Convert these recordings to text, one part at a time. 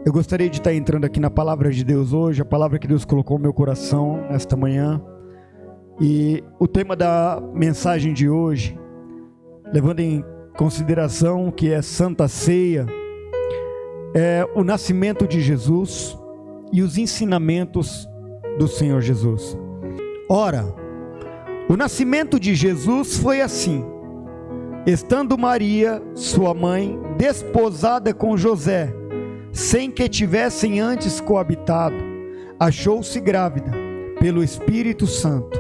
Eu gostaria de estar entrando aqui na palavra de Deus hoje, a palavra que Deus colocou no meu coração nesta manhã. E o tema da mensagem de hoje, levando em consideração que é Santa Ceia, é o nascimento de Jesus e os ensinamentos do Senhor Jesus. Ora, o nascimento de Jesus foi assim: estando Maria, sua mãe, desposada com José, sem que tivessem antes coabitado, achou-se grávida pelo Espírito Santo.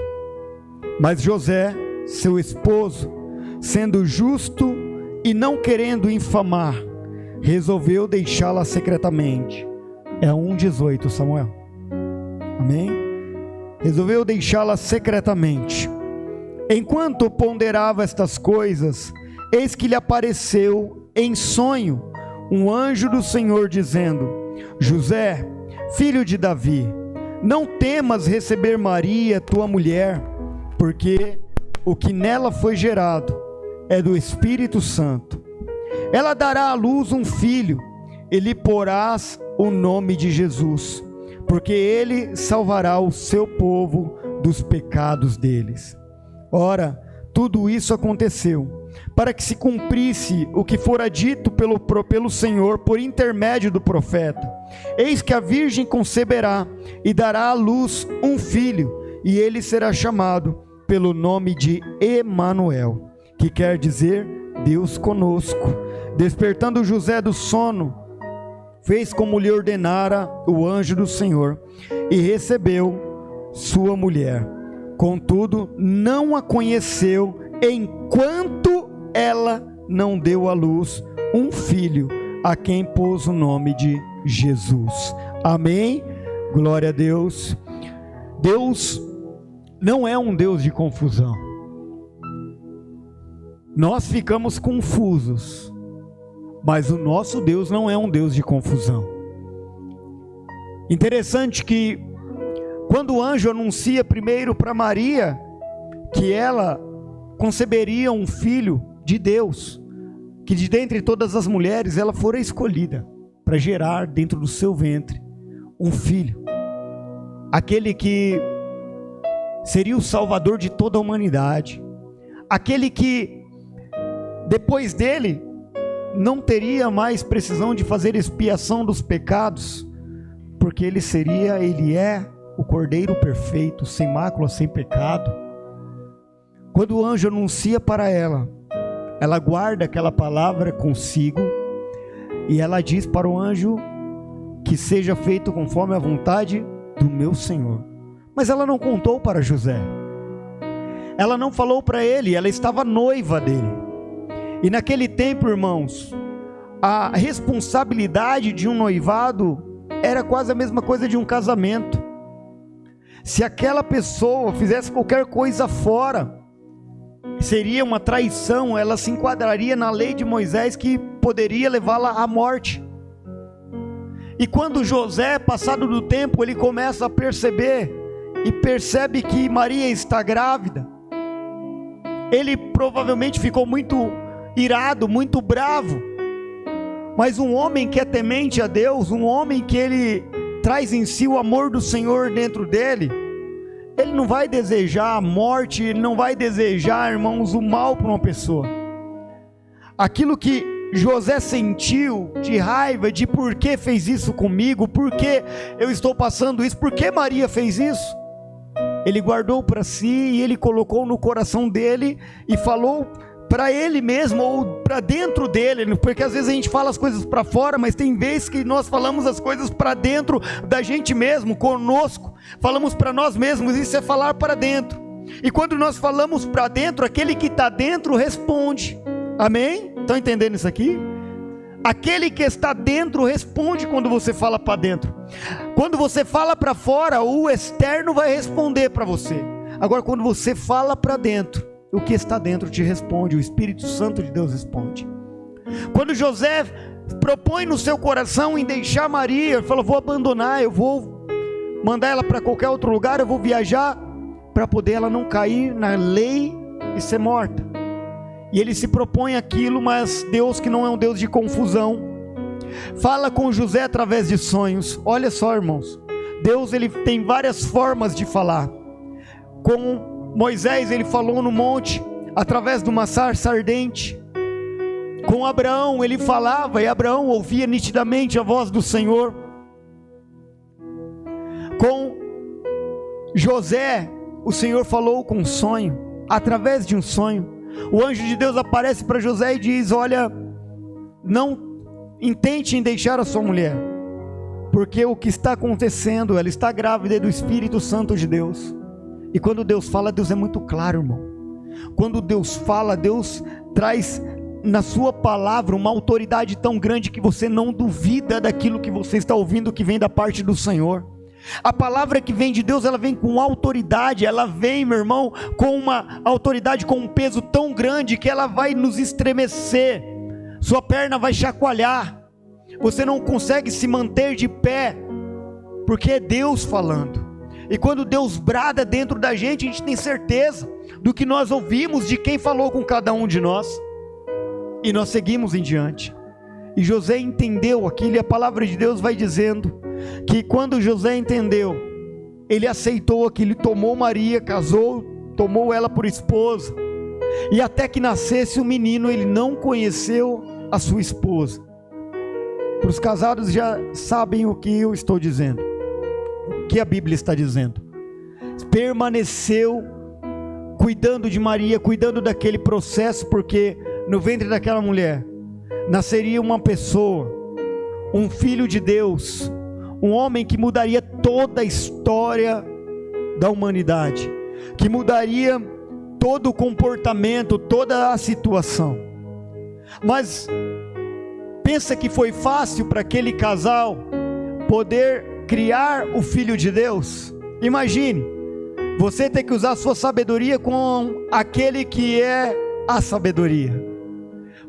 Mas José, seu esposo, sendo justo e não querendo infamar, resolveu deixá-la secretamente. É 1:18, Samuel. Amém? Resolveu deixá-la secretamente. Enquanto ponderava estas coisas, eis que lhe apareceu em sonho um anjo do Senhor, dizendo: José, filho de Davi, não temas receber Maria, tua mulher, porque o que nela foi gerado é do Espírito Santo. Ela dará à luz um filho, e lhe porás o nome de Jesus, porque ele salvará o seu povo dos pecados deles. Ora, tudo isso aconteceu para que se cumprisse o que fora dito pelo Senhor por intermédio do profeta: eis que a virgem conceberá e dará à luz um filho, e ele será chamado pelo nome de Emanuel, que quer dizer Deus conosco. Despertando José do sono, fez como lhe ordenara o anjo do Senhor, e recebeu sua mulher. Contudo, não a conheceu enquanto ela não deu à luz um filho, a quem pôs o nome de Jesus. Amém? Glória a Deus. Deus não é um Deus de confusão. Nós ficamos confusos, mas o nosso Deus não é um Deus de confusão. Interessante que quando o anjo anuncia primeiro para Maria que ela conceberia um filho de Deus, que de dentre todas as mulheres ela fora escolhida para gerar dentro do seu ventre um filho, aquele que seria o salvador de toda a humanidade, aquele que depois dele não teria mais precisão de fazer expiação dos pecados, porque ele é o Cordeiro perfeito, sem mácula, sem pecado. Quando o anjo anuncia para ela, ela guarda aquela palavra consigo, e ela diz para o anjo que seja feito conforme a vontade do meu Senhor. Mas ela não contou para José, ela não falou para ele, ela estava noiva dele. E naquele tempo, irmãos, a responsabilidade de um noivado era quase a mesma coisa de um casamento. Se aquela pessoa fizesse qualquer coisa fora, seria uma traição, ela se enquadraria na lei de Moisés, que poderia levá-la à morte. E quando José, passado do tempo, ele começa a perceber, e percebe que Maria está grávida, ele provavelmente ficou muito irado, muito bravo. Mas um homem que é temente a Deus, um homem que ele traz em si o amor do Senhor dentro dele, ele não vai desejar a morte, ele não vai desejar, irmãos, o mal para uma pessoa. Aquilo que José sentiu de raiva, de por que fez isso comigo, por que eu estou passando isso, por que Maria fez isso, ele guardou para si, e ele colocou no coração dele, e falou para ele mesmo, ou para dentro dele, porque às vezes a gente fala as coisas para fora, mas tem vezes que nós falamos as coisas para dentro da gente mesmo, conosco, falamos para nós mesmos. Isso é falar para dentro, e quando nós falamos para dentro, aquele que está dentro responde. Amém? Estão entendendo isso aqui? Aquele que está dentro responde quando você fala para dentro. Quando você fala para fora, o externo vai responder para você. Agora, quando você fala para dentro, o que está dentro te responde, o Espírito Santo de Deus responde. Quando José propõe no seu coração em deixar Maria, ele falou: vou abandonar, eu vou mandar ela para qualquer outro lugar, eu vou viajar, para poder ela não cair na lei e ser morta. E ele se propõe aquilo, mas Deus, que não é um Deus de confusão, Fala com José através de sonhos. Olha só, irmãos, Deus, ele tem várias formas de falar. Com Moisés ele falou no monte, através de uma sarça ardente. Com Abraão ele falava, e Abraão ouvia nitidamente a voz do Senhor. Com José, o Senhor falou com um sonho, através de um sonho. O anjo de Deus aparece para José e diz: olha, não intente em deixar a sua mulher, porque o que está acontecendo, ela está grávida do Espírito Santo de Deus. E quando Deus fala, Deus é muito claro, irmão. Quando Deus fala, Deus traz na sua palavra uma autoridade tão grande que você não duvida daquilo que você está ouvindo, que vem da parte do Senhor. A palavra que vem de Deus, ela vem com autoridade, ela vem, meu irmão, com uma autoridade, com um peso tão grande, que ela vai nos estremecer, sua perna vai chacoalhar, você não consegue se manter de pé, porque é Deus falando. E quando Deus brada dentro da gente, a gente tem certeza do que nós ouvimos, de quem falou com cada um de nós, e nós seguimos em diante. E José entendeu aquilo, e a palavra de Deus vai dizendo que quando José entendeu, ele aceitou aquilo, tomou Maria, casou, tomou ela por esposa, e até que nascesse o menino, ele não conheceu a sua esposa. Para os casados já sabem o que eu estou dizendo, o que a Bíblia está dizendo. Permaneceu cuidando de Maria, cuidando daquele processo, porque no ventre daquela mulher nasceria uma pessoa, um filho de Deus, um homem que mudaria toda a história da humanidade, que mudaria todo o comportamento, toda a situação. Mas pensa que foi fácil para aquele casal poder criar o Filho de Deus? Imagine, você ter que usar a sua sabedoria com aquele que é a sabedoria,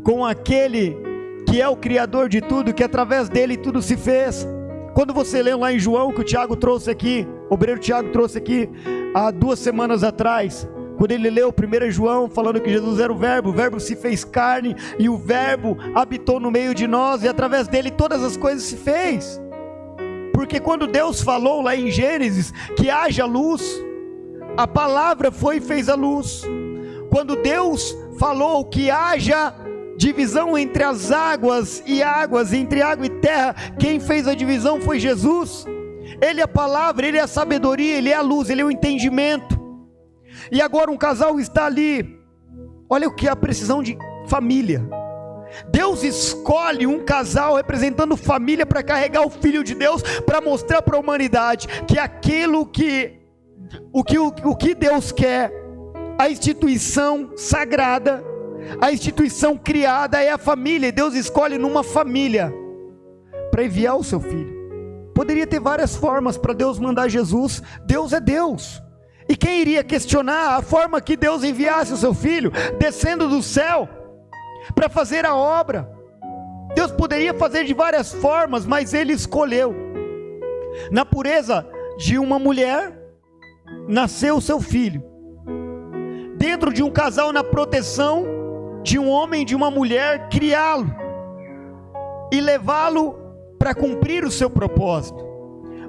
com aquele que é o Criador de tudo, que através dele tudo se fez. Quando você lê lá em João, que o Tiago trouxe aqui, o obreiro Tiago trouxe aqui há 2 semanas atrás, quando ele leu 1 João, falando que Jesus era o Verbo se fez carne, e o Verbo habitou no meio de nós, e através dele todas as coisas se fez. Porque quando Deus falou lá em Gênesis, que haja luz, a palavra foi e fez a luz. Quando Deus falou que haja divisão entre as águas e águas, entre água e terra, quem fez a divisão foi Jesus. Ele é a palavra, ele é a sabedoria, ele é a luz, ele é o entendimento. E agora um casal está ali, olha o que é a precisão de família. Deus escolhe um casal representando família para carregar o Filho de Deus, para mostrar para a humanidade que aquilo o que Deus quer, a instituição sagrada, a instituição criada é a família, e Deus escolhe numa família para enviar o seu Filho. Poderia ter várias formas para Deus mandar Jesus. Deus é Deus, e quem iria questionar a forma que Deus enviasse o seu Filho, descendo do céu para fazer a obra? Deus poderia fazer de várias formas, mas Ele escolheu. Na pureza de uma mulher nasceu o seu Filho, dentro de um casal, na proteção de um homem e de uma mulher, criá-lo e levá-lo para cumprir o seu propósito.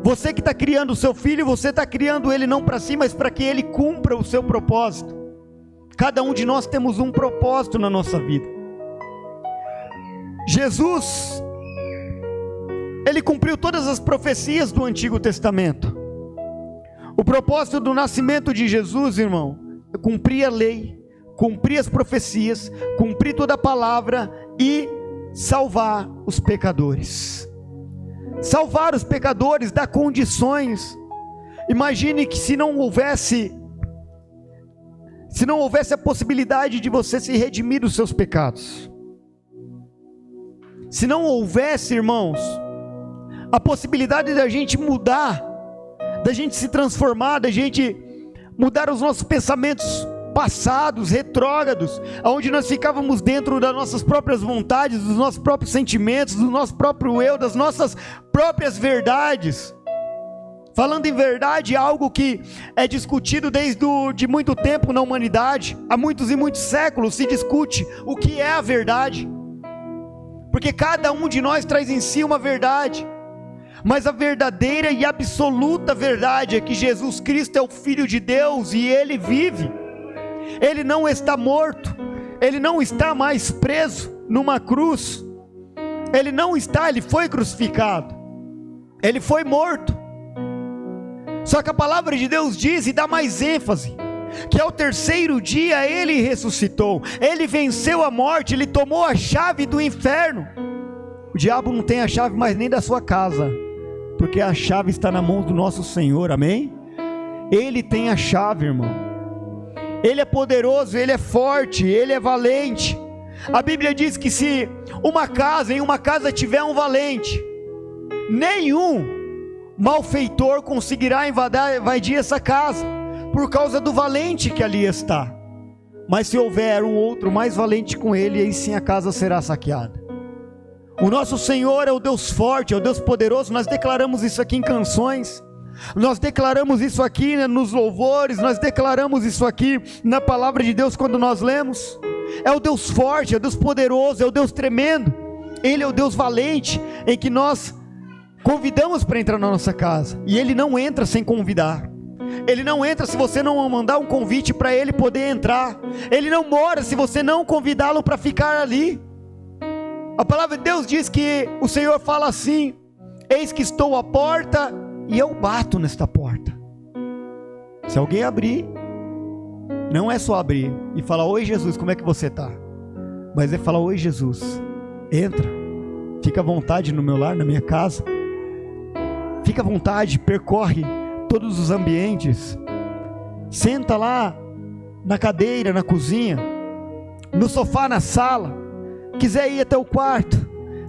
Você que está criando o seu filho, você está criando ele não para si, mas para que ele cumpra o seu propósito. Cada um de nós temos um propósito na nossa vida. Jesus, ele cumpriu todas as profecias do Antigo Testamento. O propósito do nascimento de Jesus, irmão, é cumprir a lei, cumprir as profecias, cumprir toda a palavra e salvar os pecadores. Salvar os pecadores, dar condições. Imagine que se não houvesse a possibilidade de você se redimir dos seus pecados, se não houvesse, irmãos, a possibilidade da gente mudar, da gente se transformar, da gente mudar os nossos pensamentos passados, retrógrados, onde nós ficávamos dentro das nossas próprias vontades, dos nossos próprios sentimentos, do nosso próprio eu, das nossas próprias verdades. Falando em verdade, algo que é discutido de muito tempo na humanidade, há muitos e muitos séculos se discute o que é a verdade. porque cada um de nós traz em si uma verdade, mas a verdadeira e absoluta verdade é que Jesus Cristo é o Filho de Deus e Ele vive, Ele não está morto, Ele não está mais preso numa cruz, Ele não está, Ele foi crucificado, Ele foi morto. Só que a palavra de Deus diz e dá mais ênfase, que ao terceiro dia Ele ressuscitou, Ele venceu a morte, Ele tomou a chave do inferno. O diabo não tem a chave mais nem da sua casa, porque a chave está na mão do nosso Senhor, amém? Ele tem a chave, irmão. Ele é poderoso, Ele é forte, Ele é valente. A Bíblia diz que se em uma casa tiver um valente, nenhum malfeitor conseguirá invadir essa casa, por causa do valente que ali está. Mas se houver um outro mais valente com ele, aí sim a casa será saqueada. O nosso Senhor é o Deus forte, é o Deus poderoso. Nós declaramos isso aqui em canções, nós declaramos isso aqui nos louvores, nós declaramos isso aqui na palavra de Deus quando nós lemos. É o Deus forte, é o Deus poderoso, é o Deus tremendo. Ele é o Deus valente, em que nós convidamos para entrar na nossa casa, e Ele não entra sem convidar. Ele não entra se você não mandar um convite para Ele poder entrar. Ele não mora se você não convidá-lo para ficar ali. A palavra de Deus diz que o Senhor fala assim: eis que estou à porta e eu bato nesta porta. Se alguém abrir, não é só abrir e falar: oi Jesus, como é que você está? Mas é falar: oi Jesus, entra, fica à vontade no meu lar, na minha casa, fica à vontade, percorre todos os ambientes, senta lá na cadeira, na cozinha, no sofá, na sala, quiser ir até o quarto,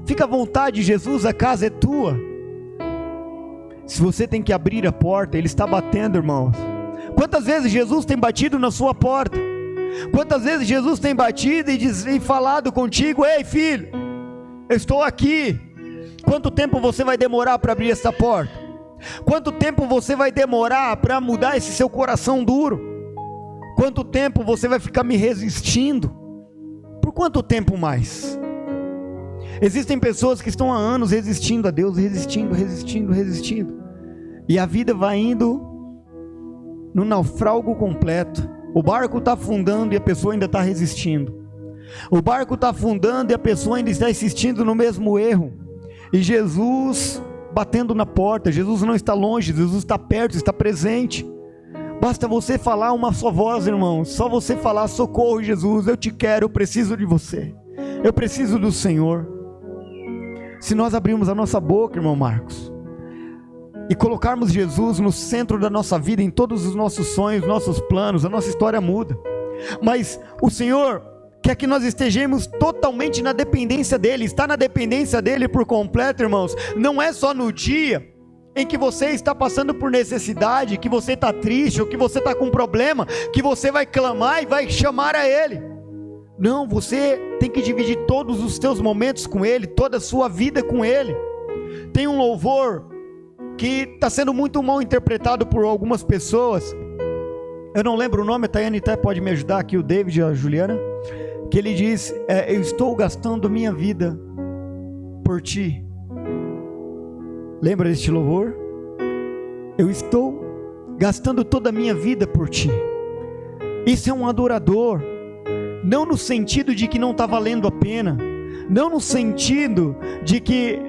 fica à vontade, Jesus, a casa é tua. Se você tem que abrir a porta, Ele está batendo, irmãos. Quantas vezes Jesus tem batido na sua porta? Quantas vezes Jesus tem batido e falado contigo: ei filho, eu estou aqui. Quanto tempo você vai demorar para abrir essa porta? Quanto tempo você vai demorar para mudar esse seu coração duro? Quanto tempo você vai ficar me resistindo? Por quanto tempo mais? Existem pessoas que estão há anos resistindo a Deus, resistindo, e a vida vai indo no naufrágio completo. O barco está afundando e a pessoa ainda está resistindo. O barco está afundando e a pessoa ainda está insistindo no mesmo erro. E Jesus batendo na porta. Jesus não está longe, Jesus está perto, está presente. Basta você falar uma só voz, irmão. Só você falar: socorro Jesus, eu te quero, eu preciso de você, eu preciso do Senhor. Se nós abrirmos a nossa boca, irmão Marcos, e colocarmos Jesus no centro da nossa vida, em todos os nossos sonhos, nossos planos, a nossa história muda. Mas o Senhor quer que nós estejamos totalmente na dependência dEle. Estar na dependência dEle por completo, irmãos, não é só no dia em que você está passando por necessidade, que você está triste, ou que você está com um problema, que você vai clamar e vai chamar a Ele. Não, você tem que dividir todos os seus momentos com Ele, toda a sua vida com Ele. Tem um louvor que está sendo muito mal interpretado por algumas pessoas. Eu não lembro o nome, a Tayane até pode me ajudar aqui, o David e a Juliana. Que ele diz: eu estou gastando minha vida por ti. Lembra deste louvor? Eu estou gastando toda a minha vida por ti. Isso é um adorador, não no sentido de que não está valendo a pena, não no sentido de que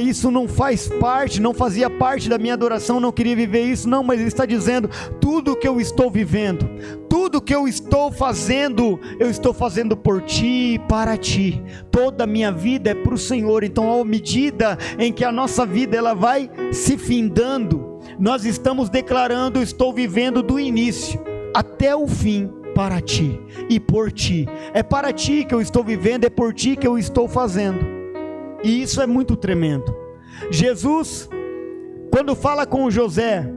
isso não faz parte, não fazia parte da minha adoração, não queria viver isso, não, mas ele está dizendo: tudo que eu estou vivendo, tudo que eu estou fazendo por ti e para ti. Toda a minha vida é para o Senhor. Então, à medida em que a nossa vida ela vai se findando, nós estamos declarando: eu estou vivendo do início até o fim para ti e por ti. É para ti que eu estou vivendo, é por ti que eu estou fazendo. E isso é muito tremendo. Jesus, quando fala com José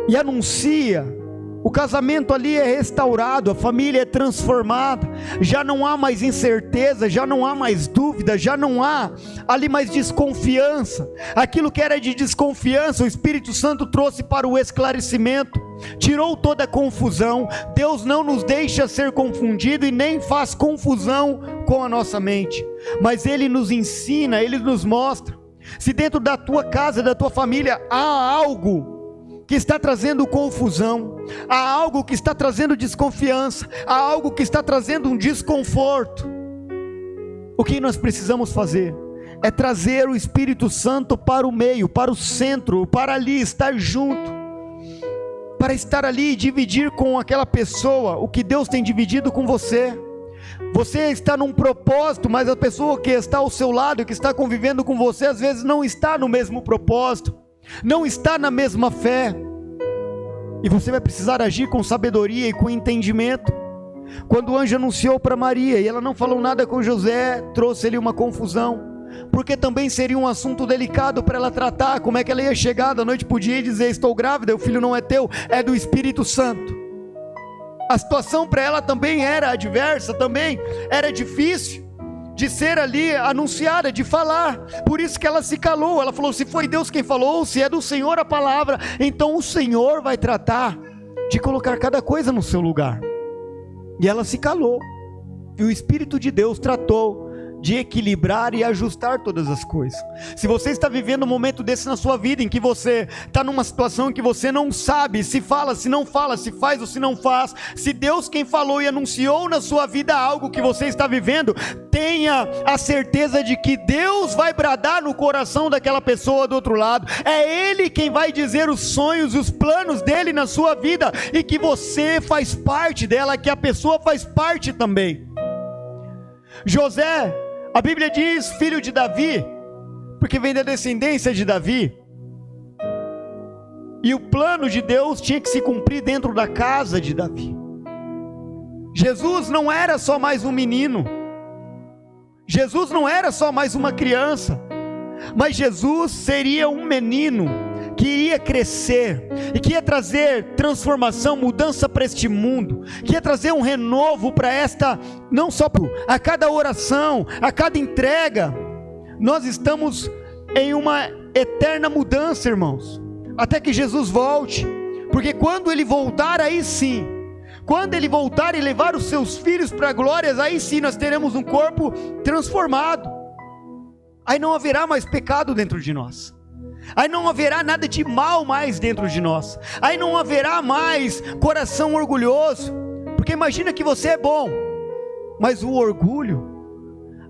e anuncia, o casamento ali é restaurado, a família é transformada, já não há mais incerteza, já não há mais dúvida, já não há ali mais desconfiança. Aquilo que era de desconfiança, o Espírito Santo trouxe para o esclarecimento. tirou toda a confusão. Deus não nos deixa ser confundido e nem faz confusão com a nossa mente, mas Ele nos ensina, Ele nos mostra. Se dentro da tua casa, da tua família, há algo que está trazendo confusão, há algo que está trazendo desconfiança, há algo que está trazendo um desconforto, o que nós precisamos fazer? É trazer o Espírito Santo para o meio, para o centro, para ali estar junto, para estar ali e dividir com aquela pessoa o que Deus tem dividido com você. Você está num propósito, mas a pessoa que está ao seu lado, que está convivendo com você, às vezes não está no mesmo propósito, não está na mesma fé, e você vai precisar agir com sabedoria e com entendimento. Quando o anjo anunciou para Maria, e ela não falou nada com José, trouxe-lhe uma confusão, porque também seria um assunto delicado para ela tratar. Como é que ela ia chegar da noite para o dia e dizer: estou grávida, o filho não é teu, é do Espírito Santo? A situação para ela também era adversa, também era difícil de ser ali anunciada, de falar. Por isso que ela se calou. Ela falou: se foi Deus quem falou, se é do Senhor a palavra, então o Senhor vai tratar de colocar cada coisa no seu lugar. E ela se calou, e o Espírito de Deus tratou de equilibrar e ajustar todas as coisas. Se você está vivendo um momento desse na sua vida, em que você está numa situação em que você não sabe se fala, se não fala, se faz ou se não faz, se Deus quem falou e anunciou na sua vida algo que você está vivendo, tenha a certeza de que Deus vai bradar no coração daquela pessoa do outro lado. É Ele quem vai dizer os sonhos e os planos dele na sua vida, e que você faz parte dela, que a pessoa faz parte também. José, a Bíblia diz filho de Davi, porque vem da descendência de Davi, e o plano de Deus tinha que se cumprir dentro da casa de Davi. Jesus não era só mais um menino, Jesus não era só mais uma criança, mas Jesus seria um menino que iria crescer, e que ia trazer transformação, mudança para este mundo, que ia trazer um renovo para esta, não só a cada oração, a cada entrega. Nós estamos em uma eterna mudança, irmãos, até que Jesus volte, porque quando Ele voltar, aí sim, quando Ele voltar e levar os seus filhos para a glória, aí sim nós teremos um corpo transformado, aí não haverá mais pecado dentro de nós, aí não haverá nada de mal mais dentro de nós, aí não haverá mais coração orgulhoso, porque imagina que você é bom, mas o orgulho,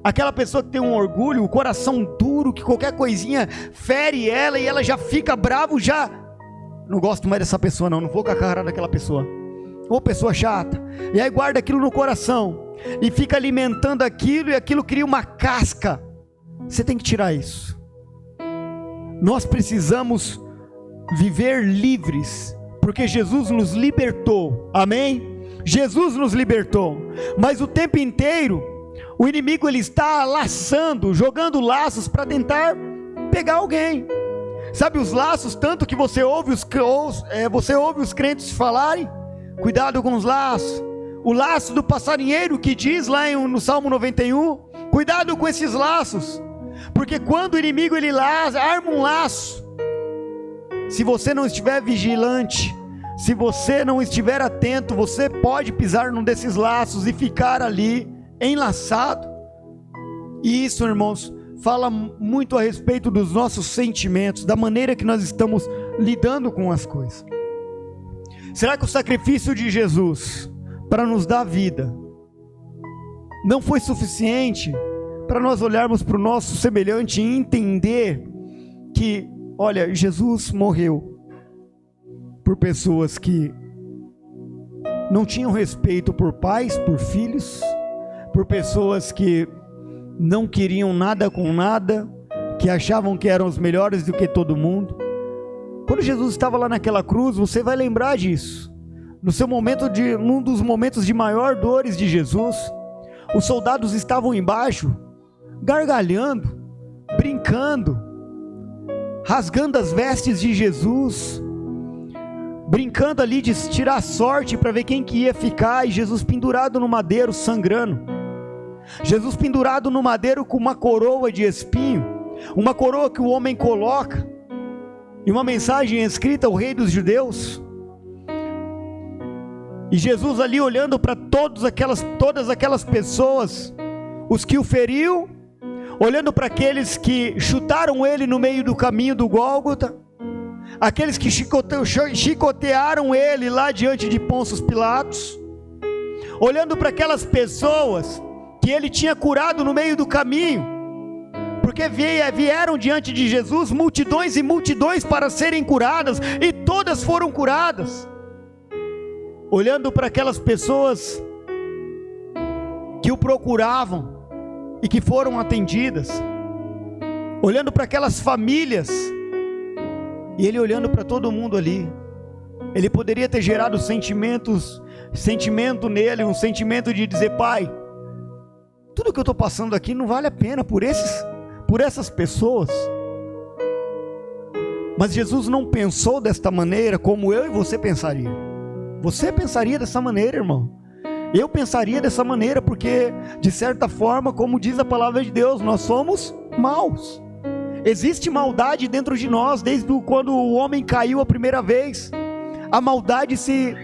aquela pessoa que tem um orgulho, o coração duro, que qualquer coisinha fere ela e ela já fica bravo, já, não gosto mais dessa pessoa não vou com a cara daquela pessoa, ou pessoa chata, e aí guarda aquilo no coração, e fica alimentando aquilo, e aquilo cria uma casca. Você tem que tirar isso. Nós precisamos viver livres, porque Jesus nos libertou, amém? Jesus nos libertou, mas o tempo inteiro, o inimigo ele está laçando, jogando laços para tentar pegar alguém, sabe os laços, tanto que você ouve os crentes falarem, cuidado com os laços, o laço do passarinheiro que diz lá no Salmo 91, cuidado com esses laços, porque quando o inimigo ele arma um laço, se você não estiver vigilante, se você não estiver atento, você pode pisar num desses laços e ficar ali enlaçado. E isso, irmãos, fala muito a respeito dos nossos sentimentos, da maneira que nós estamos lidando com as coisas. Será que o sacrifício de Jesus para nos dar vida não foi suficiente para nós olharmos para o nosso semelhante e entender que, olha, Jesus morreu por pessoas que não tinham respeito por pais, por filhos, por pessoas que não queriam nada com nada, que achavam que eram os melhores do que todo mundo. Quando Jesus estava lá naquela cruz, você vai lembrar disso, num dos momentos de maior dores de Jesus, os soldados estavam embaixo, gargalhando, brincando, rasgando as vestes de Jesus, brincando ali de tirar sorte para ver quem que ia ficar, e Jesus pendurado no madeiro, sangrando, Jesus pendurado no madeiro com uma coroa de espinho, uma coroa que o homem coloca, e uma mensagem escrita: o rei dos judeus. E Jesus ali olhando para todas aquelas pessoas, os que o feriu, olhando para aqueles que chutaram ele no meio do caminho do Gólgota, aqueles que chicotearam ele lá diante de Pôncio Pilatos, olhando para aquelas pessoas que ele tinha curado no meio do caminho, porque vieram diante de Jesus multidões e multidões para serem curadas, e todas foram curadas. Olhando para aquelas pessoas que o procuravam e que foram atendidas, olhando para aquelas famílias, e ele olhando para todo mundo ali, ele poderia ter gerado sentimento nele, um sentimento de dizer: Pai, tudo que eu estou passando aqui não vale a pena por essas pessoas. Mas Jesus não pensou desta maneira como eu e você pensaria. Você pensaria dessa maneira, irmão. Eu pensaria dessa maneira, porque de certa forma, como diz a palavra de Deus, nós somos maus. Existe maldade dentro de nós, desde quando o homem caiu a primeira vez. A maldade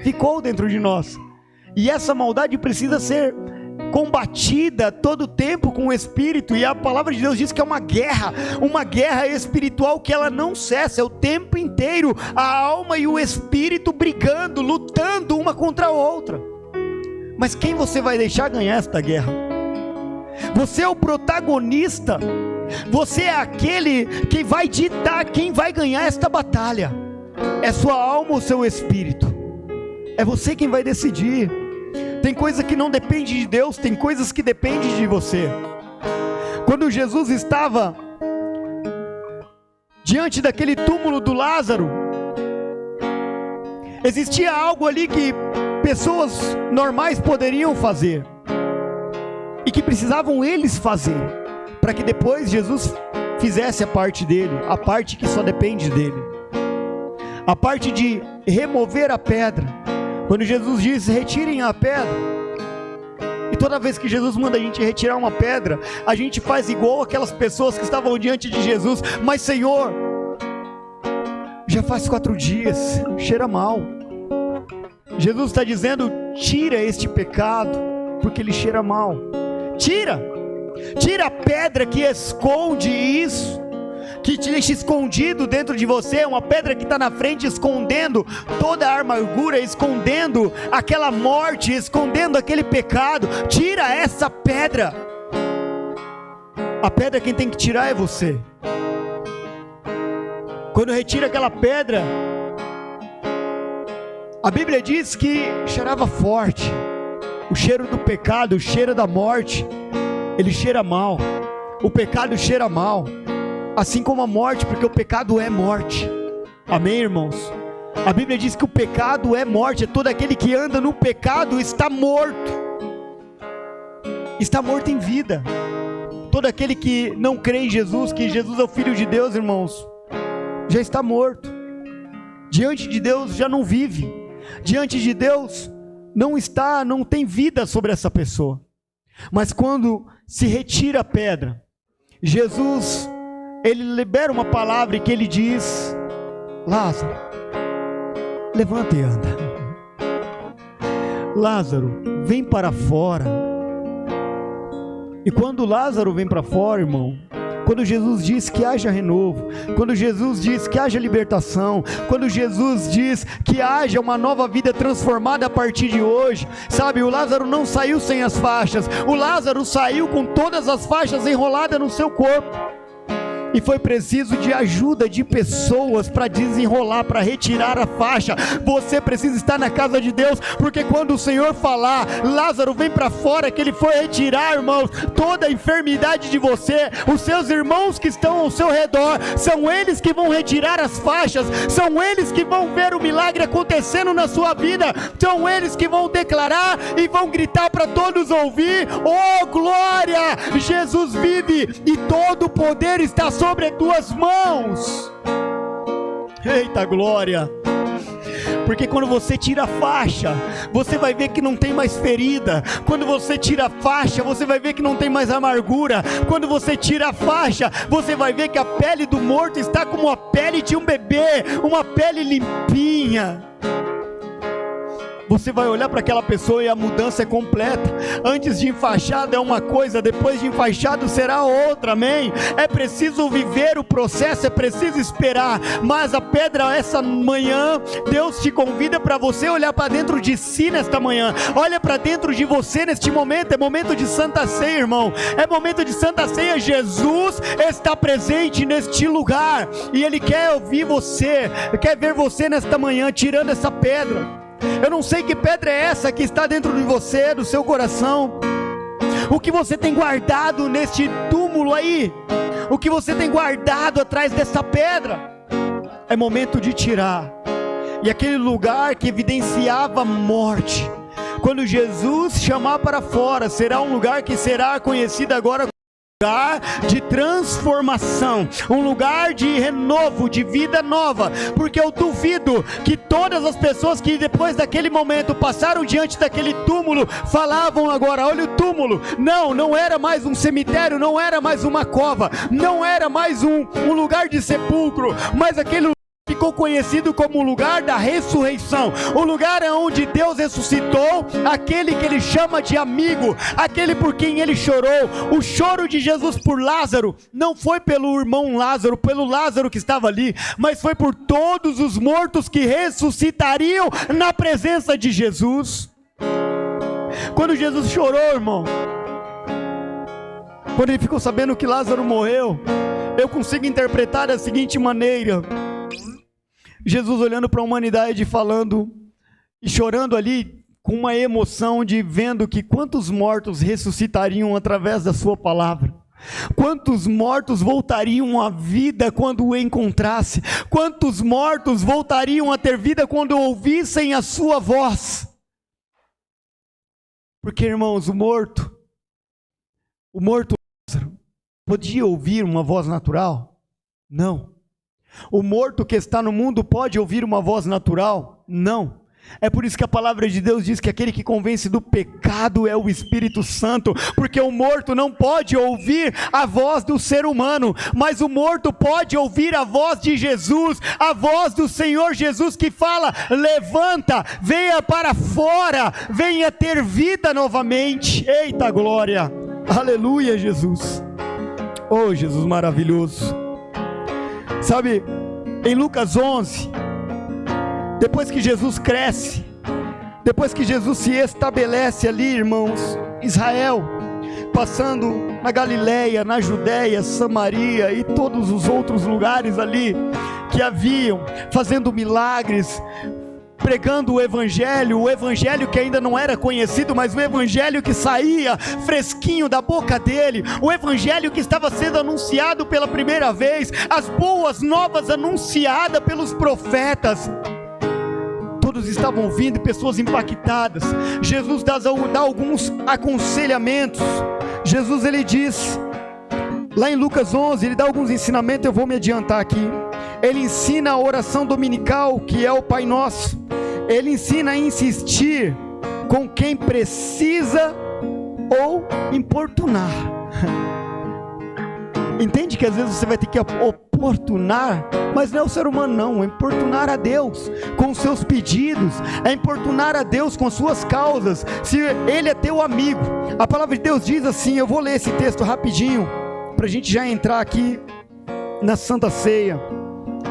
ficou dentro de nós, e essa maldade precisa ser combatida todo o tempo com o Espírito. E a palavra de Deus diz que é uma guerra espiritual que ela não cessa, é o tempo inteiro, a alma e o Espírito brigando, lutando uma contra a outra. Mas quem você vai deixar ganhar esta guerra? Você é o protagonista, você é aquele que vai ditar quem vai ganhar esta batalha. É sua alma ou seu espírito? É você quem vai decidir. Tem coisa que não depende de Deus, tem coisas que dependem de você. Quando Jesus estava diante daquele túmulo do Lázaro, existia algo ali que pessoas normais poderiam fazer, e que precisavam eles fazer, para que depois Jesus fizesse a parte dele, a parte que só depende dele, a parte de remover a pedra. Quando Jesus diz: retirem a pedra, e toda vez que Jesus manda a gente retirar uma pedra, a gente faz igual aquelas pessoas que estavam diante de Jesus: mas Senhor, já faz 4 dias, cheira mal. Jesus está dizendo: tira este pecado, porque ele cheira mal. Tira a pedra que esconde isso, que te deixa escondido dentro de você, uma pedra que está na frente escondendo toda a amargura, escondendo aquela morte, escondendo aquele pecado. Tira essa pedra. A pedra quem tem que tirar é você. Quando retira aquela pedra, a Bíblia diz que cheirava forte. O cheiro do pecado, o cheiro da morte, ele cheira mal. O pecado cheira mal, assim como a morte, porque o pecado é morte. Amém, irmãos? A Bíblia diz que o pecado é morte. Todo aquele que anda no pecado está morto. Está morto em vida. Todo aquele que não crê em Jesus, que Jesus é o Filho de Deus, irmãos, já está morto. Diante de Deus já não vive. Diante de Deus não tem vida sobre essa pessoa. Mas quando se retira a pedra, Jesus, ele libera uma palavra que ele diz: Lázaro, levanta e anda. Lázaro, vem para fora. E quando Lázaro vem para fora, irmão, quando Jesus diz que haja renovo, quando Jesus diz que haja libertação, quando Jesus diz que haja uma nova vida transformada a partir de hoje, sabe, o Lázaro não saiu sem as faixas, o Lázaro saiu com todas as faixas enroladas no seu corpo. E foi preciso de ajuda de pessoas para desenrolar, para retirar a faixa. Você precisa estar na casa de Deus, porque quando o Senhor falar, Lázaro vem para fora, que Ele for retirar, irmãos, toda a enfermidade de você, os seus irmãos que estão ao seu redor, são eles que vão retirar as faixas, são eles que vão ver o milagre acontecendo na sua vida, são eles que vão declarar e vão gritar para todos ouvir: oh glória, Jesus vive e todo o poder está sobre as tuas mãos. Eita glória! Porque quando você tira a faixa, você vai ver que não tem mais ferida. Quando você tira a faixa, você vai ver que não tem mais amargura. Quando você tira a faixa, você vai ver que a pele do morto está como a pele de um bebê, uma pele limpinha. você vai olhar para aquela pessoa e a mudança é completa. Antes de enfaixado é uma coisa, depois de enfaixado será outra, amém? É preciso viver o processo, é preciso esperar. Mas a pedra, essa manhã, Deus te convida para você olhar para dentro de si nesta manhã. Olha para dentro de você neste momento. É momento de Santa Ceia, irmão. É momento de Santa Ceia. Jesus está presente neste lugar e Ele quer ouvir você, quer ver você nesta manhã tirando essa pedra. Eu não sei que pedra é essa que está dentro de você, do seu coração. O que você tem guardado neste túmulo aí? O que você tem guardado atrás dessa pedra? É momento de tirar. E aquele lugar que evidenciava morte, quando Jesus chamar para fora, será um lugar que será conhecido agora como lugar de transformação, um lugar de renovo, de vida nova, porque eu duvido que todas as pessoas que depois daquele momento passaram diante daquele túmulo, falavam agora, olha o túmulo. Não era mais um cemitério, não era mais uma cova, não era mais um lugar de sepulcro, mas aquele lugar ficou conhecido como o lugar da ressurreição, o lugar onde Deus ressuscitou aquele que Ele chama de amigo, aquele por quem Ele chorou. O choro de Jesus por Lázaro não foi pelo irmão Lázaro, pelo Lázaro que estava ali, mas foi por todos os mortos que ressuscitariam na presença de Jesus. Quando Jesus chorou, irmão, quando Ele ficou sabendo que Lázaro morreu, eu consigo interpretar da seguinte maneira: Jesus olhando para a humanidade, falando e chorando ali com uma emoção de vendo que quantos mortos ressuscitariam através da sua palavra, quantos mortos voltariam à vida quando o encontrasse, quantos mortos voltariam a ter vida quando ouvissem a sua voz. Porque, irmãos, o morto Lázaro, podia ouvir uma voz natural? Não. O morto que está no mundo pode ouvir uma voz natural? Não. É por isso que a palavra de Deus diz que aquele que convence do pecado é o Espírito Santo, porque o morto não pode ouvir a voz do ser humano, mas o morto pode ouvir a voz de Jesus, a voz do Senhor Jesus que fala: levanta, venha para fora, venha ter vida novamente. Eita glória, aleluia Jesus, oh Jesus maravilhoso. Sabe, em Lucas 11, depois que Jesus cresce, depois que Jesus se estabelece ali, irmãos, Israel, passando na Galileia, na Judéia, Samaria e todos os outros lugares ali que haviam, fazendo milagres, pregando o evangelho que ainda não era conhecido, mas o evangelho que saía fresquinho da boca dele, o evangelho que estava sendo anunciado pela primeira vez, as boas novas anunciadas pelos profetas. Todos estavam ouvindo, pessoas impactadas. Jesus dá alguns aconselhamentos. Jesus, ele diz lá em Lucas 11, ele dá alguns ensinamentos. Eu vou me adiantar aqui. Ele ensina a oração dominical, que é o Pai Nosso. Ele ensina a insistir com quem precisa ou importunar. Entende que às vezes você vai ter que oportunar, mas não é o ser humano não, é importunar a Deus com os seus pedidos, é importunar a Deus com suas causas, se Ele é teu amigo. A palavra de Deus diz assim, eu vou ler esse texto rapidinho, para a gente já entrar aqui na Santa Ceia.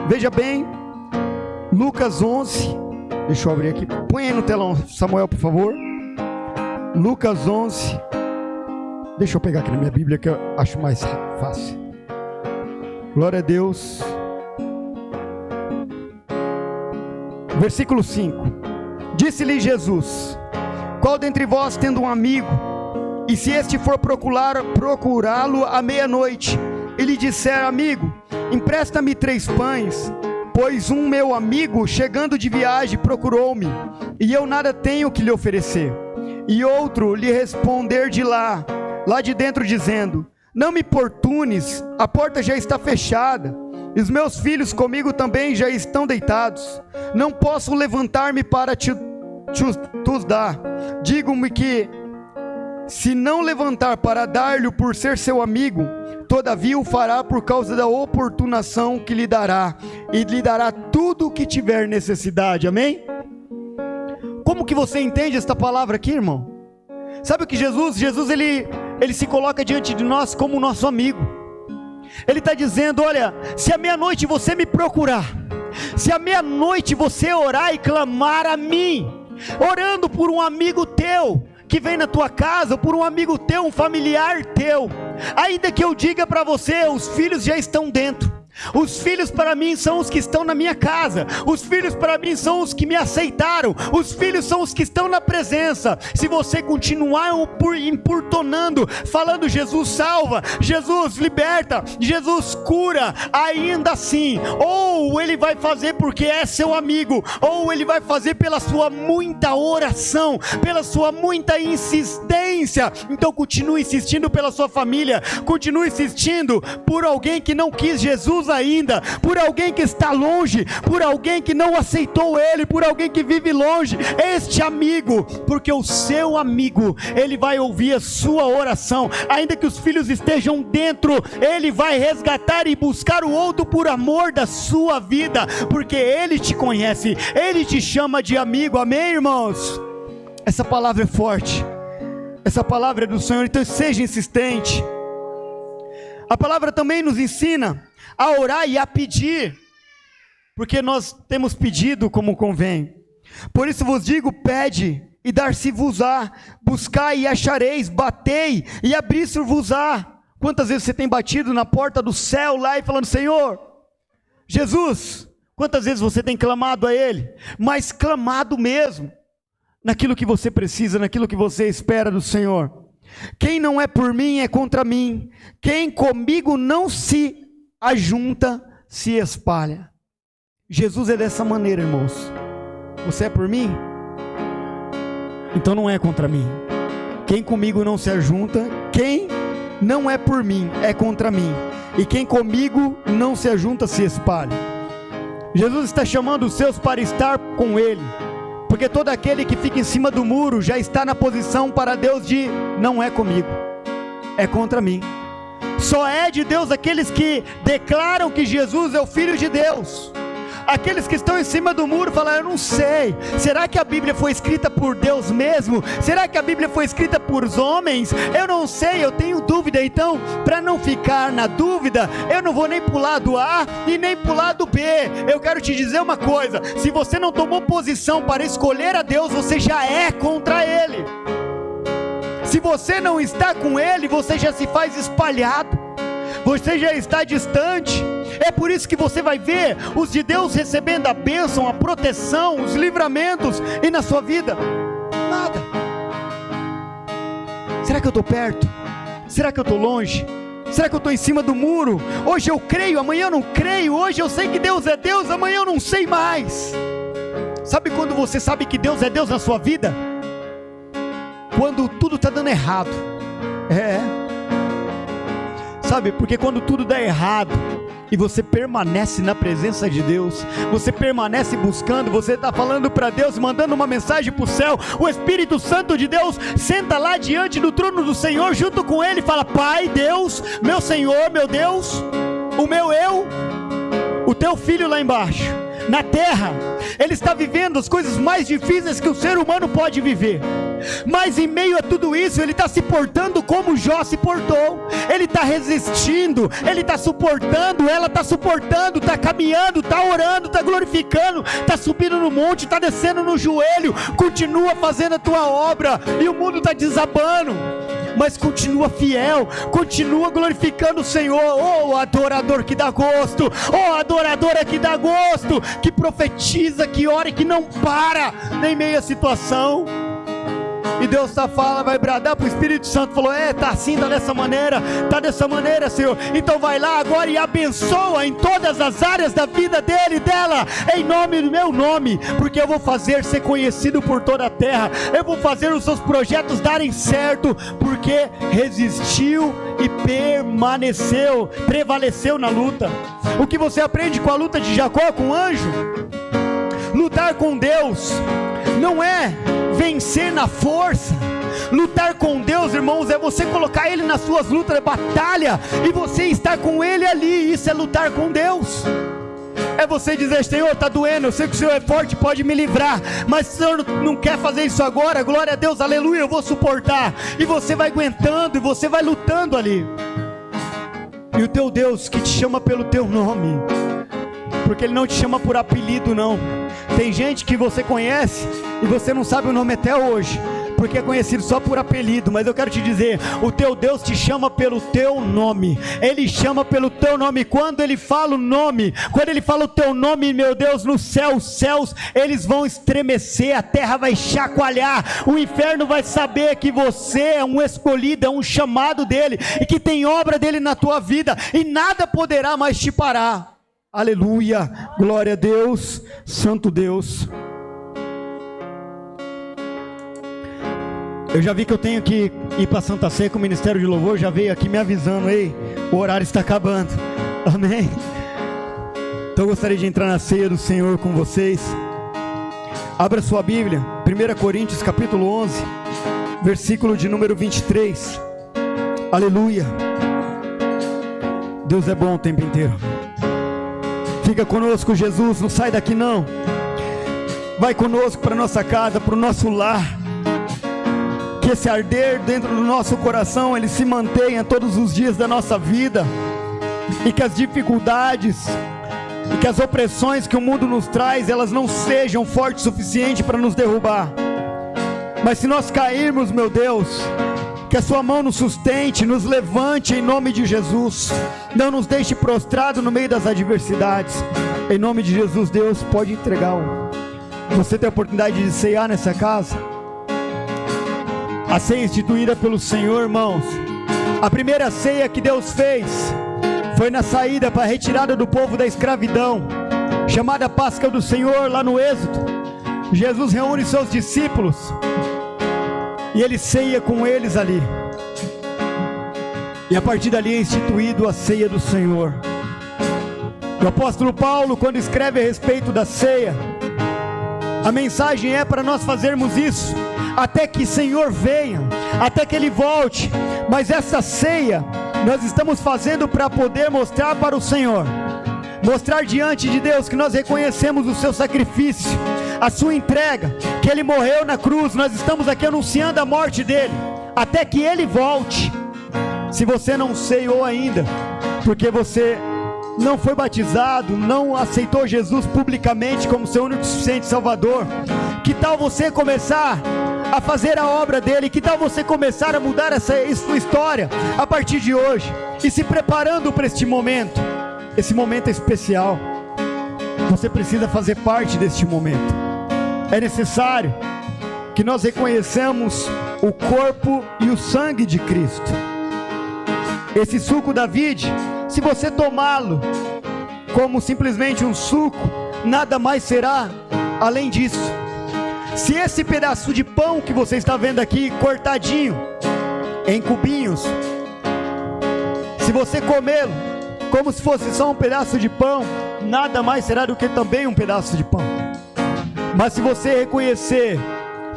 Veja bem, Lucas 11, deixa eu abrir aqui, põe aí no telão, Samuel, por favor. Lucas 11, deixa eu pegar aqui na minha Bíblia que eu acho mais fácil. Glória a Deus. Versículo 5. Disse-lhe Jesus: qual dentre vós, tendo um amigo, e se este for procurá-lo à meia-noite, e lhe disser: amigo, empresta-me 3 pães, pois um meu amigo, chegando de viagem, procurou-me, e eu nada tenho que lhe oferecer. E outro lhe responder de lá de dentro, dizendo: não me importunes, a porta já está fechada, e os meus filhos comigo também já estão deitados, não posso levantar-me para te dar. Digo-me que, se não levantar para dar-lhe por ser seu amigo, todavia o fará por causa da oportunação que lhe dará, e lhe dará tudo o que tiver necessidade. Amém? Como que você entende esta palavra aqui, irmão? Sabe o que Jesus ele se coloca diante de nós como nosso amigo. Ele está dizendo: olha, se à meia-noite você me procurar, se à meia-noite você orar e clamar a mim, orando por um amigo teu que vem na tua casa, ou por um amigo teu, um familiar teu, ainda que eu diga para você, os filhos já estão dentro. Os filhos para mim são os que estão na minha casa, os filhos para mim são os que me aceitaram, os filhos são os que estão na presença. Se você continuar importunando, falando Jesus salva, Jesus liberta, Jesus cura, ainda assim, ou ele vai fazer porque é seu amigo, ou ele vai fazer pela sua muita oração, pela sua muita insistência. Então continue insistindo pela sua família, continue insistindo por alguém que não quis Jesus ainda, por alguém que está longe, por alguém que não aceitou ele, por alguém que vive longe. Este amigo, porque o seu amigo, ele vai ouvir a sua oração, ainda que os filhos estejam dentro, ele vai resgatar e buscar o outro por amor da sua vida, porque ele te conhece, ele te chama de amigo. Amém, irmãos? Essa palavra é forte, essa palavra é do Senhor, então seja insistente. A palavra também nos ensina a orar e a pedir, porque nós temos pedido como convém. Por isso vos digo: pede e dar-se-vos-á, buscai e achareis, batei e abrir-se-vos-á. Quantas vezes você tem batido na porta do céu lá e falando: Senhor, Jesus? Quantas vezes você tem clamado a Ele, mas clamado mesmo, naquilo que você precisa, naquilo que você espera do Senhor. Quem não é por mim é contra mim, quem comigo não se ajunta, se espalha. Jesus é dessa maneira, irmãos. Você é por mim? Então não é contra mim. Quem comigo não se ajunta, quem não é por mim é contra mim, e quem comigo não se ajunta, se espalha. Jesus está chamando os seus para estar com Ele, porque todo aquele que fica em cima do muro já está na posição para Deus de: não é comigo, é contra mim. Só é de Deus aqueles que declaram que Jesus é o Filho de Deus. Aqueles que estão em cima do muro falam: eu não sei, será que a Bíblia foi escrita por Deus mesmo? Será que a Bíblia foi escrita por homens? Eu não sei, eu tenho dúvida. Então, para não ficar na dúvida, eu não vou nem para o lado A e nem para o lado B. Eu quero te dizer uma coisa: se você não tomou posição para escolher a Deus, você já é contra Ele. Se você não está com Ele, você já se faz espalhado, você já está distante. É por isso que você vai ver os de Deus recebendo a bênção, a proteção, os livramentos, e na sua vida, nada. Será que eu estou perto? Será que eu estou longe? Será que eu estou em cima do muro? Hoje eu creio, amanhã eu não creio. Hoje eu sei que Deus é Deus, amanhã eu não sei mais. Sabe quando você sabe que Deus é Deus na sua vida? Quando tudo está dando errado. Sabe, porque quando tudo dá errado e você permanece na presença de Deus, você permanece buscando, você está falando para Deus, mandando uma mensagem para o céu, o Espírito Santo de Deus senta lá diante do trono do Senhor, junto com Ele, e fala: Pai, Deus, meu Senhor, meu Deus, o meu eu, o teu filho lá embaixo, na terra, ele está vivendo as coisas mais difíceis que o ser humano pode viver, mas em meio a tudo isso, ele está se portando como Jó se portou. Ele está resistindo, ele está suportando, ela está suportando, está caminhando, está orando, está glorificando, está subindo no monte, está descendo no joelho, continua fazendo a tua obra, e o mundo está desabando, mas continua fiel, continua glorificando o Senhor. Oh, adorador que dá gosto, oh, adoradora que dá gosto, que profetiza, que ora e que não para em meio à situação. E Deus fala, vai bradar para o Espírito Santo, falou: está assim, está dessa maneira, Senhor. Então vai lá agora e abençoa em todas as áreas da vida dele e dela, em nome do meu nome, porque eu vou fazer ser conhecido por toda a terra, eu vou fazer os seus projetos darem certo, porque resistiu e prevaleceu na luta. O que você aprende com a luta de Jacó com o anjo? Lutar com Deus não é vencer na força. Lutar com Deus, irmãos, é você colocar Ele nas suas lutas de batalha e você estar com Ele ali. Isso é lutar com Deus. É você dizer: Senhor, está doendo, eu sei que o Senhor é forte, pode me livrar, mas se o Senhor não quer fazer isso agora, glória a Deus, aleluia, eu vou suportar. E você vai aguentando, e você vai lutando ali. E o teu Deus que te chama pelo teu nome, porque Ele não te chama por apelido não. Tem gente que você conhece e você não sabe o nome até hoje, porque é conhecido só por apelido. Mas eu quero te dizer, o teu Deus te chama pelo teu nome. Ele chama pelo teu nome. Quando Ele fala o nome, quando Ele fala o teu nome, meu Deus, no céu, os céus, eles vão estremecer, a terra vai chacoalhar, o inferno vai saber que você é um escolhido, é um chamado dEle, e que tem obra dEle na tua vida, e nada poderá mais te parar. Aleluia, glória a Deus, santo Deus. Eu já vi que eu tenho que ir para Santa Ceia, com o Ministério de Louvor já veio aqui me avisando: ei, o horário está acabando, amém? Então eu gostaria de entrar na ceia do Senhor com vocês. Abra sua Bíblia, 1 Coríntios capítulo 11, versículo de número 23, aleluia. Deus é bom o tempo inteiro. Fica conosco, Jesus, não sai daqui não. Vai conosco para nossa casa, para o nosso lar. Que esse arder dentro do nosso coração, ele se mantenha todos os dias da nossa vida. E que as dificuldades, e que as opressões que o mundo nos traz, elas não sejam fortes o suficiente para nos derrubar. Mas se nós cairmos, meu Deus, que a sua mão nos sustente, nos levante em nome de Jesus. Não nos deixe prostrado no meio das adversidades. Em nome de Jesus, Deus, pode entregar. Você tem a oportunidade de ceiar nessa casa. A ceia instituída pelo Senhor, irmãos. A primeira ceia que Deus fez foi na saída para a retirada do povo da escravidão, chamada Páscoa do Senhor, lá no Êxodo. Jesus reúne seus discípulos e Ele ceia com eles ali. E a partir dali é instituído a ceia do Senhor. O apóstolo Paulo, quando escreve a respeito da ceia, a mensagem é para nós fazermos isso até que o Senhor venha, até que Ele volte. Mas essa ceia nós estamos fazendo para poder mostrar para o Senhor, mostrar diante de Deus que nós reconhecemos o seu sacrifício, a sua entrega, que Ele morreu na cruz. Nós estamos aqui anunciando a morte dEle, até que Ele volte. Se você não ceiou ainda, porque você não foi batizado, não aceitou Jesus publicamente como seu único e suficiente Salvador, que tal você começar a fazer a obra dEle? Que tal você começar a mudar essa sua história a partir de hoje, e se preparando para este momento? Esse momento é especial. Você precisa fazer parte deste momento. É necessário que nós reconheçamos o corpo e o sangue de Cristo. Esse suco da vide, se você tomá-lo como simplesmente um suco, nada mais será além disso. Se esse pedaço de pão que você está vendo aqui, cortadinho em cubinhos, se você comê-lo como se fosse só um pedaço de pão, nada mais será do que também um pedaço de pão. Mas se você reconhecer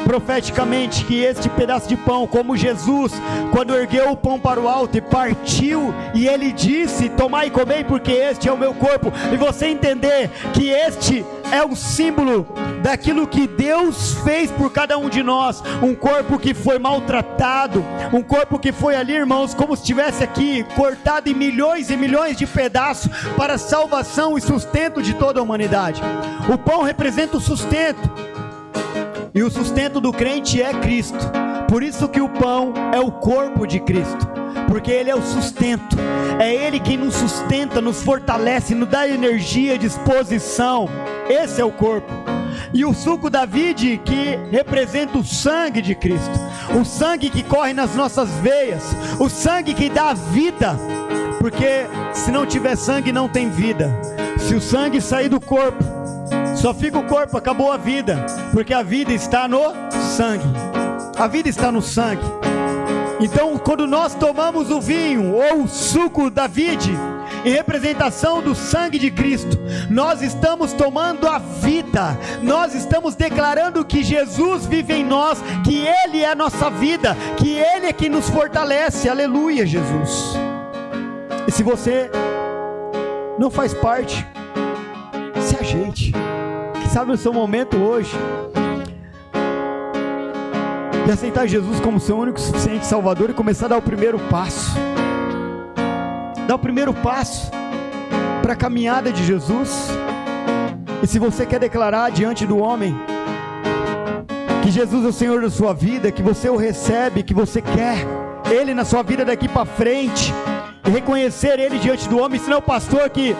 profeticamente que este pedaço de pão, como Jesus, quando ergueu o pão para o alto e partiu, e Ele disse: tomai e comei, porque este é o meu corpo, e você entender que este é um símbolo daquilo que Deus fez por cada um de nós, um corpo que foi maltratado, um corpo que foi ali, irmãos, como se estivesse aqui, cortado em milhões e milhões de pedaços, para a salvação e sustento de toda a humanidade. O pão representa o sustento, e o sustento do crente é Cristo. Por isso que o pão é o corpo de Cristo, porque Ele é o sustento, é Ele quem nos sustenta, nos fortalece, nos dá energia, disposição. Esse é o corpo. E o suco da vide, que representa o sangue de Cristo, o sangue que corre nas nossas veias, o sangue que dá vida, porque se não tiver sangue não tem vida. Se o sangue sair do corpo, só fica o corpo, acabou a vida, porque a vida está no sangue. A vida está no sangue. Então, quando nós tomamos o vinho ou o suco da vide, em representação do sangue de Cristo, nós estamos tomando a vida, nós estamos declarando que Jesus vive em nós, que Ele é a nossa vida, que Ele é quem nos fortalece. Aleluia, Jesus. E se você não faz parte rejeite. Quem sabe o seu momento hoje de aceitar Jesus como seu único e suficiente Salvador e começar a dar o primeiro passo. Dar o primeiro passo para a caminhada de Jesus. E se você quer declarar diante do homem que Jesus é o Senhor da sua vida, que você o recebe, que você quer Ele na sua vida daqui para frente, e reconhecer Ele diante do homem, isso não é o pastor que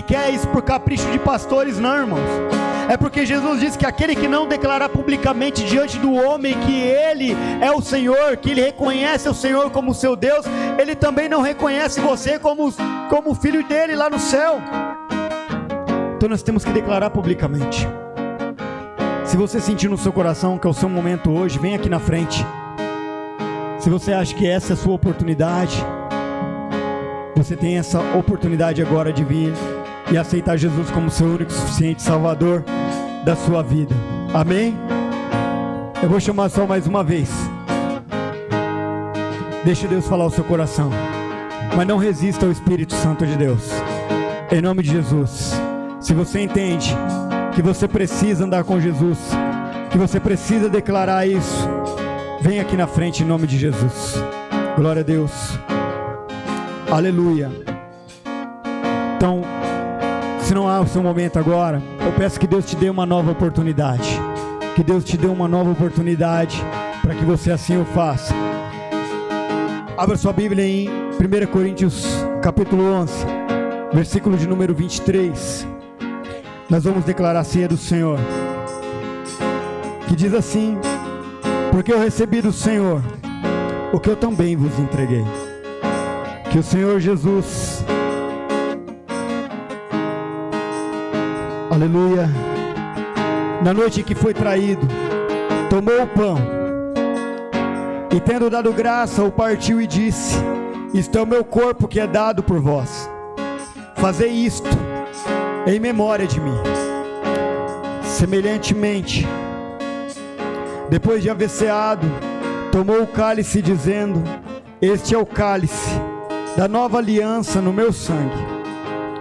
quer isso por capricho de pastores, não, irmãos. É porque Jesus disse que aquele que não declarar publicamente diante do homem que Ele é o Senhor, que Ele reconhece o Senhor como seu Deus, Ele também não reconhece você como filho dEle lá no céu. Então nós temos que declarar publicamente. Se você sentir no seu coração que é o seu momento hoje, vem aqui na frente. Se você acha que essa é a sua oportunidade, você tem essa oportunidade agora de vir e aceitar Jesus como seu único e suficiente Salvador da sua vida. Amém? Eu vou chamar só mais uma vez. Deixa Deus falar o seu coração, mas não resista ao Espírito Santo de Deus. Em nome de Jesus. Se você entende que você precisa andar com Jesus, que você precisa declarar isso, vem aqui na frente em nome de Jesus. Glória a Deus. Aleluia. Então, se não há o seu momento agora, eu peço que Deus te dê uma nova oportunidade. Que Deus te dê uma nova oportunidade para que você assim o faça. Abra sua Bíblia em 1 Coríntios capítulo 11, versículo de número 23. Nós vamos declarar a ceia do Senhor, que diz assim: porque eu recebi do Senhor o que eu também vos entreguei, que o Senhor Jesus, aleluia, na noite em que foi traído, tomou o pão e tendo dado graça, o partiu e disse: isto é o meu corpo que é dado por vós, fazei isto em memória de mim. Semelhantemente, depois de haver ceado, tomou o cálice dizendo: este é o cálice da nova aliança no meu sangue,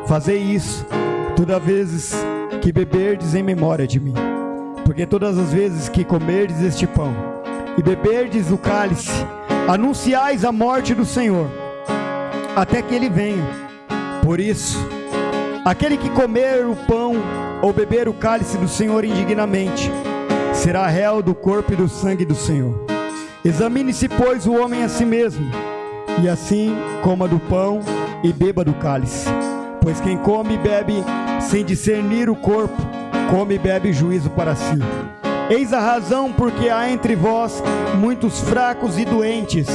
fazei isso todas as vezes que beberdes em memória de mim. Porque todas as vezes que comerdes este pão e beberdes o cálice, anunciais a morte do Senhor até que Ele venha. Por isso, aquele que comer o pão ou beber o cálice do Senhor indignamente será réu do corpo e do sangue do Senhor. Examine-se, pois, o homem a si mesmo, e assim coma do pão e beba do cálice. Pois quem come e bebe sem discernir o corpo, come e bebe juízo para si. Eis a razão porque há entre vós muitos fracos e doentes,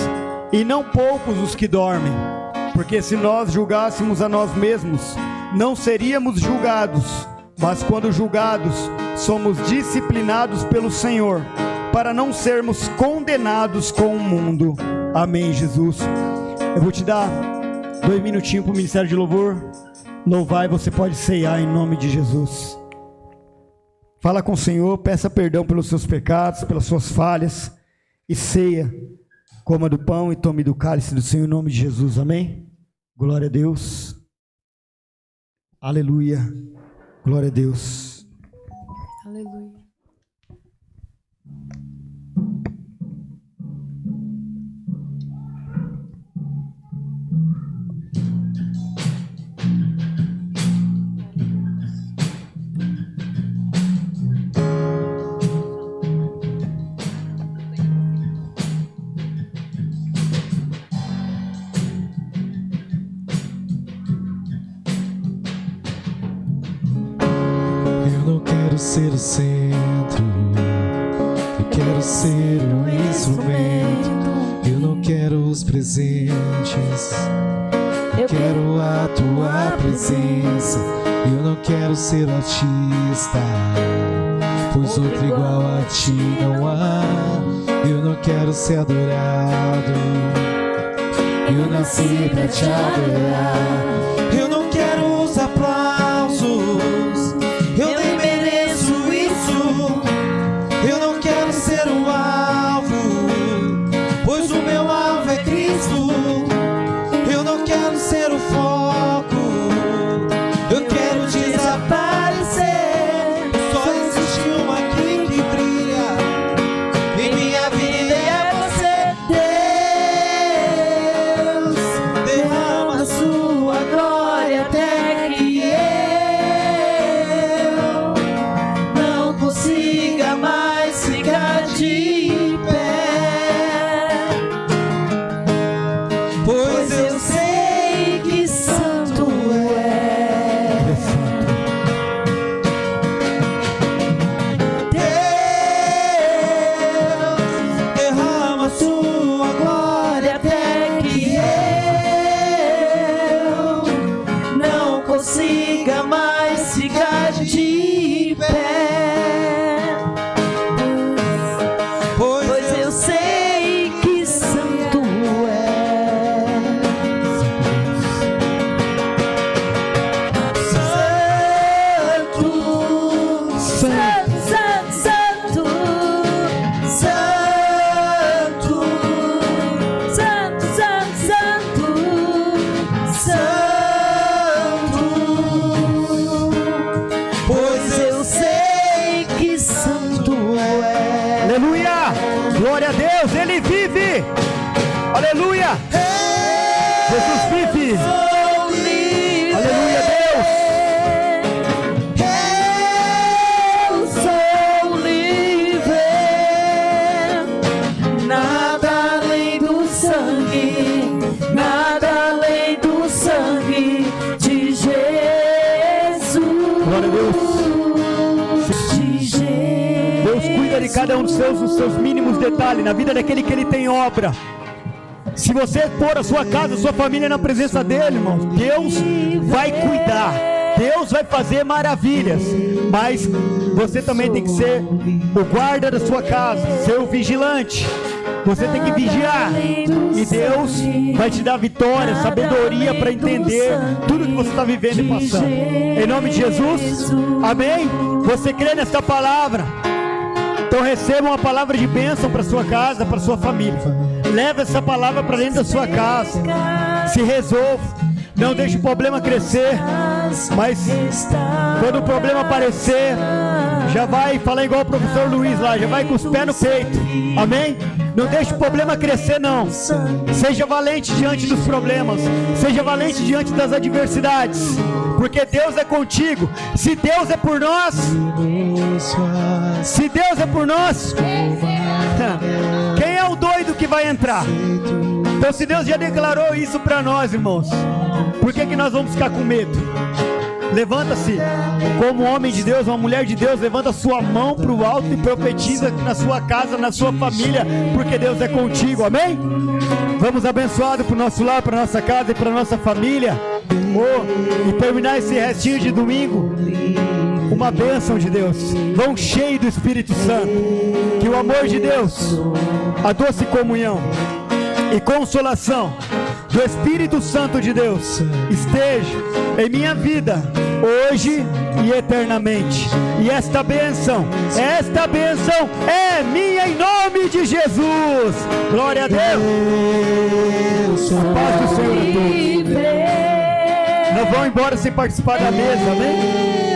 e não poucos os que dormem. Porque se nós julgássemos a nós mesmos, não seríamos julgados, mas quando julgados, somos disciplinados pelo Senhor, para não sermos condenados com o mundo. Amém, Jesus. Eu vou te dar 2 minutinhos para o Ministério de Louvor louvar, e você pode ceiar em nome de Jesus. Fala com o Senhor, peça perdão pelos seus pecados, pelas suas falhas, e ceia, coma do pão e tome do cálice do Senhor em nome de Jesus. Amém? Glória a Deus. Aleluia. Glória a Deus. Aleluia. Ser o centro, eu quero ser um instrumento. Eu não quero os presentes, eu quero a tua presença. Eu não quero ser artista, pois outro igual a ti não há. Eu não quero ser adorado, eu nasci pra te adorar. Eu não quero os aplausos, eu nem mereço isso. Eu não quero ser o alvo, pois o meu alvo é Cristo. Eu não quero ser o foco, eu quero desaparecer. Aleluia! Jesus vive! Aleluia, Deus! Eu sou livre, nada além do sangue, nada além do sangue de Jesus. Glória a Deus! Deus cuida de cada um dos seus mínimos detalhes, na vida daquele que Ele tem obra. Se você pôr a sua casa, a sua família na presença dEle, irmãos, Deus vai cuidar, Deus vai fazer maravilhas, mas você também tem que ser o guarda da sua casa, ser o vigilante. Você tem que vigiar, e Deus vai te dar vitória, sabedoria para entender tudo que você está vivendo e passando. Em nome de Jesus, amém? Você crê nessa palavra? Então receba uma palavra de bênção para sua casa, para sua família. Leve essa palavra para dentro da sua casa. Se resolva. Não deixe o problema crescer. Mas quando o problema aparecer, já vai falar igual o professor Luiz lá, já vai com os pés no peito. Amém? Não deixe o problema crescer, não. Seja valente diante dos problemas. Seja valente diante das adversidades. Porque Deus é contigo. Se Deus é por nós, se Deus é por nós, quem é o doido que vai entrar? Então, se Deus já declarou isso para nós, irmãos, por que nós vamos ficar com medo? Levanta-se como homem de Deus, uma mulher de Deus. Levanta sua mão para o alto e profetiza na sua casa, na sua família, porque Deus é contigo, amém? Vamos abençoados para o nosso lar, para a nossa casa e para a nossa família. E terminar esse restinho de domingo, uma bênção de Deus. Vão cheio do Espírito Santo. Que o amor de Deus, a doce comunhão e consolação do Espírito Santo de Deus esteja em minha vida hoje e eternamente. E esta bênção é minha em nome de Jesus. Glória a Deus. A paz do Senhor a todos. Não vão embora sem participar da mesa, amém?